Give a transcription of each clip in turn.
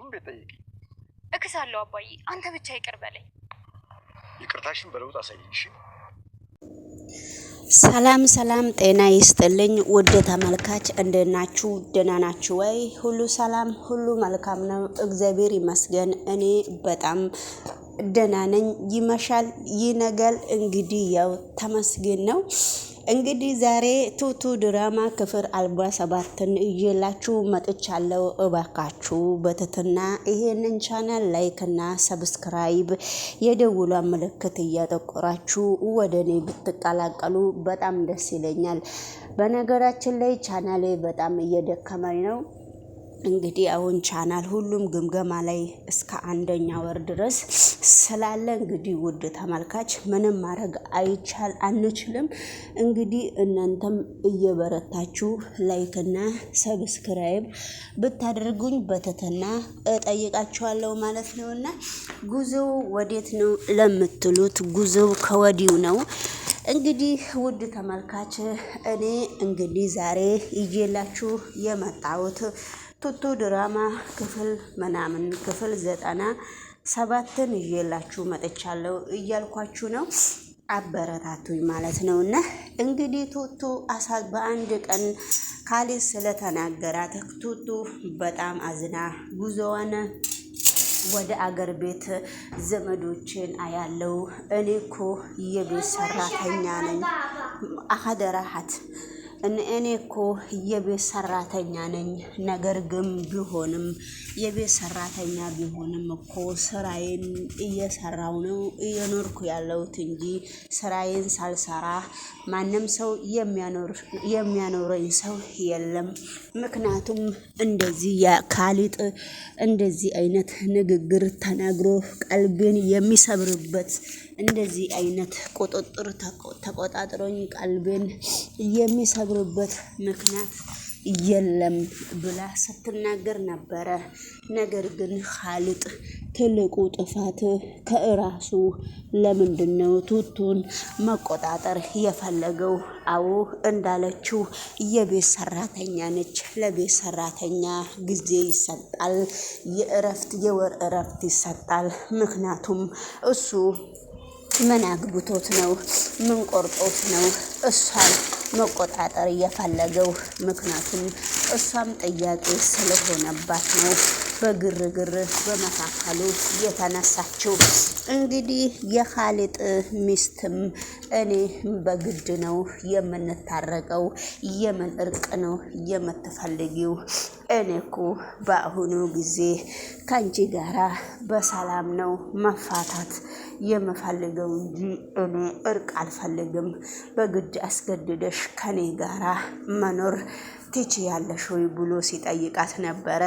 ሁሉም ቤት ጠይቂኝ። እክሳለሁ አባዬ፣ አንተ ብቻ ይቅር በለኝ። ይቅርታሽን በለውጥ አሳይሽ። ሰላም ሰላም፣ ጤና ይስጥልኝ ውድ ተመልካች፣ እንደናችሁ ደህና ናችሁ ወይ? ሁሉ ሰላም፣ ሁሉ መልካም ነው፣ እግዚአብሔር ይመስገን። እኔ በጣም ደህና ነኝ። ይመሻል ይነጋል፣ እንግዲህ ያው ተመስገን ነው። እንግዲህ ዛሬ ቱቱ ድራማ ክፍል 47ን ይዤላችሁ መጥቻለሁ። እባካችሁ በትህትና ይሄንን ቻናል ላይክ እና ሰብስክራይብ የደውሏ ምልክት እያጠቆራችሁ ወደ እኔ ብትቀላቀሉ በጣም ደስ ይለኛል። በነገራችን ላይ ቻናሌ በጣም እየደከመኝ ነው። እንግዲህ አሁን ቻናል ሁሉም ግምገማ ላይ እስከ 1ኛ ወር ድረስ ስላለ እንግዲህ ውድ ተመልካች ምንም ማድረግ አንችልም። እንግዲህ እናንተም እየበረታችሁ ላይክ እና ሰብስክራይብ ብታደርጉኝ በትህትና እጠይቃችኋለሁ ማለት ነውና ጉዞው ወዴት ነው ለምትሉት ጉዞው ከወዲሁ ነው። እንግዲህ ውድ ተመልካች እኔ እንግዲህ ዛሬ ይዤላችሁ የመጣሁት ቱቱ ድራማ ክፍል 97ን ይዤላችሁ መጥቻለሁ እያልኳችሁ ነው። አበረታቱኝ ማለት ነውና እንግዲህ ቱቱ በአንድ ቀን ካሌብ ስለተናገራት ቱቱ በጣም አዝና ጉዞዋን ወደ አገር ቤት ዘመዶችን አያለው። እኔ እኮ የቤት ሰራተኛ ነኝ አኸደራሃት እኔ እኮ የቤት ሰራተኛ ነኝ። ነገር ግን ቢሆንም የቤት ሰራተኛ ቢሆንም እኮ ስራዬን እየሰራው ነው እየኖርኩ ያለሁት እንጂ ስራዬን ሳልሰራ ማንም ሰው የሚያኖረኝ ሰው የለም። ምክንያቱም እንደዚህ ካሊጥ እንደዚህ አይነት ንግግር ተናግሮ ቀልቤን የሚሰብርበት እንደዚህ አይነት ቁጥጥር ተቆጣጥሮኝ ቀልቤን የሚሰብርበት ምክንያት የለም ብላ ስትናገር ነበረ። ነገር ግን ካሊጥ ትልቁ ጥፋት ከራሱ ለምንድነው ቱቱን መቆጣጠር የፈለገው? አዎ እንዳለችው የቤት ሰራተኛ ነች። ለቤት ሰራተኛ ጊዜ ይሰጣል፣ የወር እረፍት ይሰጣል። ምክንያቱም እሱ ምን አግብቶት ነው? ምን ቆርጦት ነው እሷን መቆጣጠር የፈለገው? ምክንያቱም እሷም ጥያቄ ስለሆነባት ነው በግርግር በመካከሉ የተነሳችው። እንግዲህ የካሊጥ ሚስትም እኔ በግድ ነው የምንታረቀው፣ የምን እርቅ ነው የምትፈልጊው? እኔ እኮ በአሁኑ ጊዜ ከአንቺ ጋራ በሰላም ነው መፋታት የምፈልገው እንጂ እኔ እርቅ አልፈልግም። በግድ አስገድደሽ ከኔ ጋራ መኖር ትችያለሽ ወይ ብሎ ሲጠይቃት ነበረ።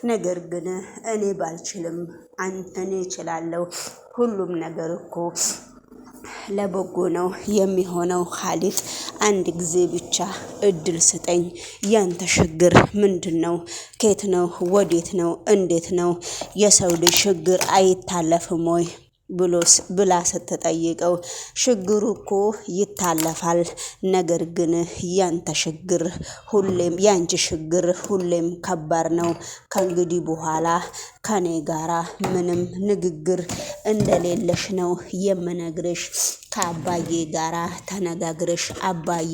ነገር ግን እኔ ባልችልም እኔ እችላለሁ፣ ሁሉም ነገር እኮ ለበጎ ነው የሚሆነው። ካሊጥ አንድ ጊዜ ብቻ እድል ስጠኝ። ያንተ ችግር ምንድነው? ከየት ነው? ወዴት ነው? እንዴት ነው? የሰው ልጅ ችግር አይታለፍም ወይ ብላ ስትጠይቀው ችግሩ እኮ ይታለፋል። ነገር ግን ያንተ ችግር ሁሌም ያንቺ ችግር ሁሌም ከባድ ነው። ከእንግዲህ በኋላ ከኔ ጋራ ምንም ንግግር እንደሌለሽ ነው የምነግርሽ። ከአባዬ ጋራ ተነጋግረሽ አባዬ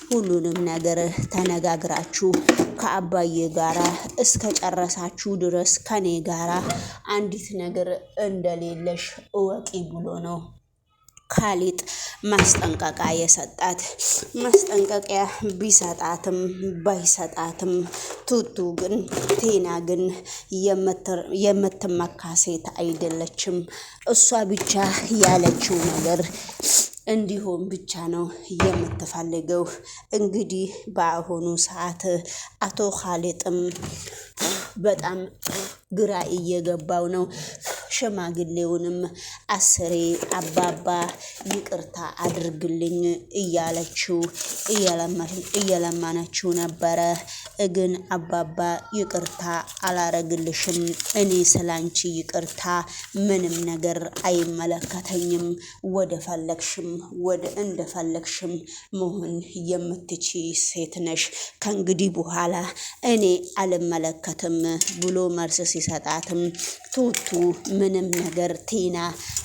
ሁሉንም ነገር ተነጋግራችሁ ከአባዬ ጋራ እስከ ጨረሳችሁ ድረስ ከኔ ጋራ አንዲት ነገር እንደሌለሽ እወቂ ብሎ ነው ካሊጥ ማስጠንቀቂያ የሰጣት። ማስጠንቀቂያ ቢሰጣትም ባይሰጣትም ቱቱ ግን ቴና ግን የምትመካ ሴት አይደለችም። እሷ ብቻ ያለችው ነገር እንዲሆን ብቻ ነው የምትፈልገው። እንግዲህ በአሁኑ ሰዓት አቶ ካሊጥም በጣም ግራ እየገባው ነው። ሽማግሌውንም አስሬ አባባ ይቅርታ አድርግልኝ እያለችው እየለመነችው ነበረ። ግን አባባ ይቅርታ አላረግልሽም፣ እኔ ስላንቺ ይቅርታ ምንም ነገር አይመለከተኝም፣ ወደ ፈለግሽም ወደ እንደፈለግሽም መሆን የምትቺ ሴት ነሽ፣ ከእንግዲህ በኋላ እኔ አልመለከትም ብሎ መልስ ሲሰጣትም ቱቱ ምንም ነገር ቲና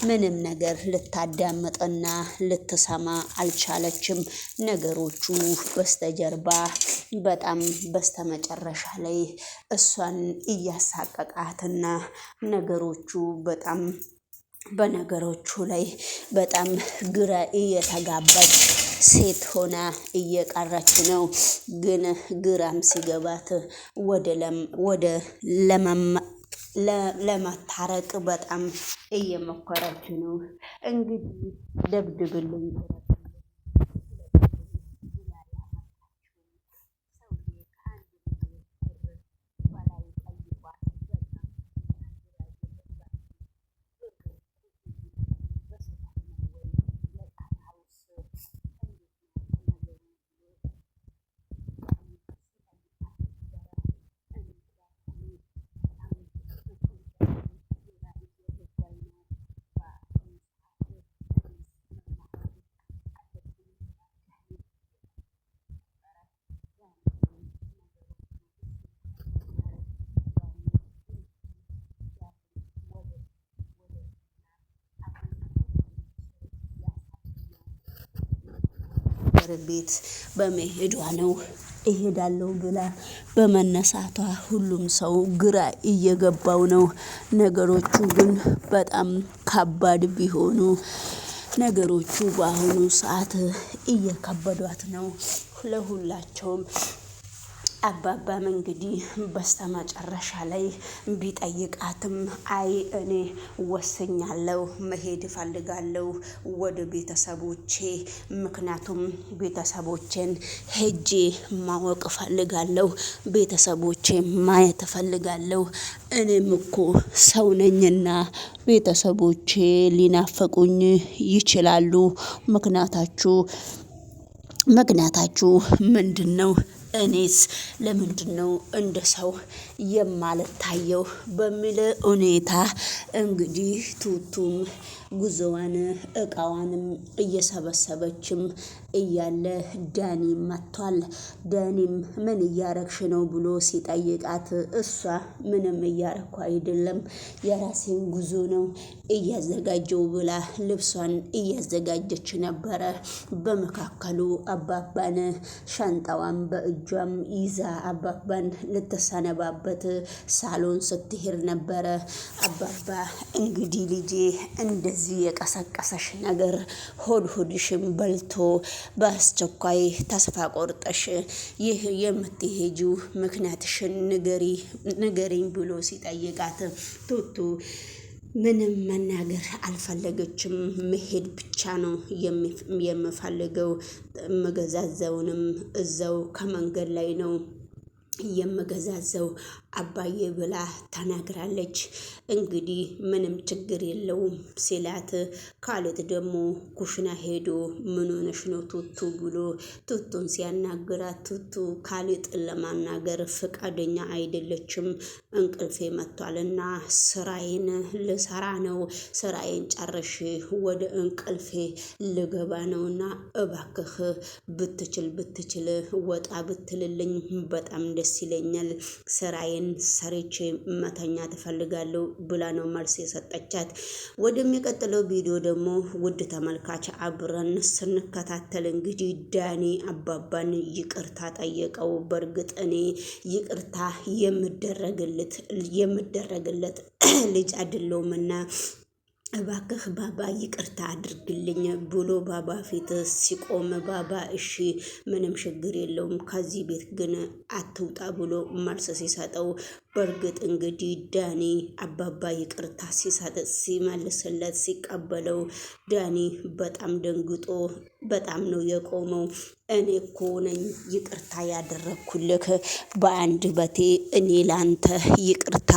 ምንም ነገር ልታዳምጥና ልትሰማ አልቻለችም። ነገሮቹ በስተጀርባ በጣም በስተመጨረሻ ላይ እሷን እያሳቀቃትና ነገሮቹ በጣም በነገሮቹ ላይ በጣም ግራ እየተጋባች ሴት ሆና እየቀረች ነው። ግን ግራም ሲገባት ወደ ለመታረቅ በጣም እየሞከረች ነው። እንግዲህ ደብድብልኝ ቤት በመሄዷ ነው። እሄዳለሁ ብላ በመነሳቷ ሁሉም ሰው ግራ እየገባው ነው። ነገሮቹ ግን በጣም ከባድ ቢሆኑ ነገሮቹ በአሁኑ ሰዓት እየከበዷት ነው ለሁላቸውም። አባባም እንግዲህ በስተመጨረሻ ላይ ቢጠይቃትም አይ እኔ ወስኛለሁ፣ መሄድ እፈልጋለሁ ወደ ቤተሰቦቼ፣ ምክንያቱም ቤተሰቦቼን ሄጄ ማወቅ እፈልጋለሁ፣ ቤተሰቦቼ ማየት እፈልጋለሁ። እኔም እኮ ሰው ነኝና ቤተሰቦቼ ሊናፈቁኝ ይችላሉ። ምክንያታችሁ ምንድነው? እኔስ ለምንድነው እንደ ሰው የማልታየው? በሚል ሁኔታ እንግዲህ ቱቱም ጉዞዋን እቃዋንም እየሰበሰበችም እያለ ዳኒ መጥቷል። ዳኒም ምን እያረግሽ ነው ብሎ ሲጠይቃት እሷ ምንም እያረኩ አይደለም፣ የራሴን ጉዞ ነው እያዘጋጀው ብላ ልብሷን እያዘጋጀች ነበረ። በመካከሉ አባባን ሻንጣዋን በእጇም ይዛ አባባን ልትሰነባበት ሳሎን ስትሄድ ነበረ። አባባ እንግዲህ ልጄ እንደዚህ የቀሰቀሰሽ ነገር ሆድሽም በልቶ በአስቸኳይ ተስፋ ቆርጠሽ ይህ የምትሄጂው ምክንያትሽን ንገሪኝ ብሎ ሲጠይቃት ቱቱ ምንም መናገር አልፈለገችም። መሄድ ብቻ ነው የምፈልገው፣ መገዛዘውንም እዛው ከመንገድ ላይ ነው የምገዛዘው አባዬ ብላ ተናግራለች። እንግዲህ ምንም ችግር የለውም ሲላት ካሌት ደግሞ ኩሽና ሄዶ ምን ሆነሽ ነው ቱቱ ብሎ ቱቱን ሲያናግራት ቱቱ ካሌጥን ለማናገር ፈቃደኛ አይደለችም። እንቅልፌ መጥቷልና ስራዬን ልሰራ ነው፣ ስራዬን ጨርሼ ወደ እንቅልፌ ልገባ ነውና እባክህ ብትችል ወጣ ብትልልኝ በጣም ደስ ይለኛል፣ ስራዬን ሰርቼ መተኛ ትፈልጋለሁ ብላ ነው መልስ የሰጠቻት። ወደሚቀጥለው ቪዲዮ ደግሞ ውድ ተመልካች አብረን ስንከታተል እንግዲህ ዳኒ አባባን ይቅርታ ጠየቀው። በእርግጥ እኔ ይቅርታ የምደረግለት ልጅ አይደለሁምና እባክህ ባባ ይቅርታ አድርግልኝ ብሎ ባባ ፊት ሲቆም ባባ እሺ ምንም ችግር የለውም ከዚህ ቤት ግን አትውጣ ብሎ መልስ ሲሰጠው በእርግጥ እንግዲህ ዳኒ አባባ ይቅርታ ሲመልስለት ሲቀበለው ዳኒ በጣም ደንግጦ በጣም ነው የቆመው። እኔ እኮ ነኝ ይቅርታ ያደረግኩልህ በአንድ በቴ እኔ ላንተ ይቅርታ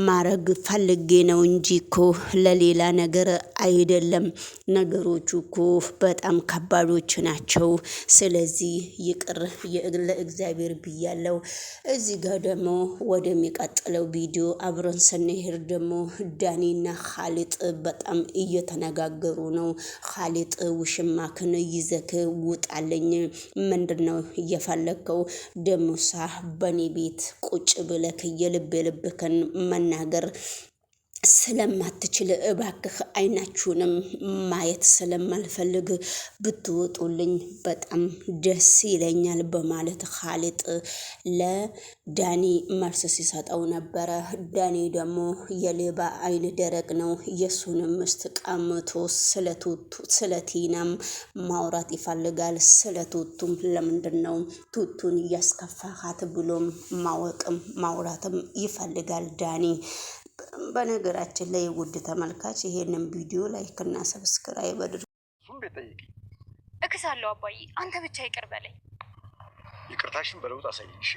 ማረግ ፈልጌ ነው እንጂ እኮ ለሌላ ነገር አይደለም። ነገሮቹ እኮ በጣም ከባዶች ናቸው። ስለዚህ ይቅር ለእግዚአብሔር ብያለው። እዚህ ጋር ደግሞ ወደሚቀጥለው ቪዲዮ አብረን ስንሄድ ደግሞ ዳኒና ኻሊጥ በጣም እየተነጋገሩ ነው። ኻሊጥ ውሽማክን ይዘክ ውጣለኝ፣ ምንድነው እየፈለግከው? ደሞሳ በኔ ቤት ቁጭ ብለክ የልብክን መናገር ስለማትችል እባክህ አይናችሁንም ማየት ስለማልፈልግ ብትወጡልኝ በጣም ደስ ይለኛል በማለት ኻሊጥ ለዳኒ መልስ ሲሰጠው ነበረ። ዳኒ ደግሞ የሌባ አይን ደረቅ ነው። የሱንም ምስት ቀምቶ ስለ ቲናም ማውራት ይፈልጋል። ስለ ቱቱም ለምንድን ነው ቱቱን እያስከፋሃት ብሎም ማወቅም ማውራትም ይፈልጋል ዳኒ። በነገራችን ላይ ውድ ተመልካች ይሄንን ቪዲዮ ላይክ እና ሰብስክራይብ አድርጉ። እሱም ቤት ጠይቂ። እክሳለሁ አባዬ፣ አንተ ብቻ ይቅር በለኝ። ይቅርታሽን በለውጥ አሳይሽ።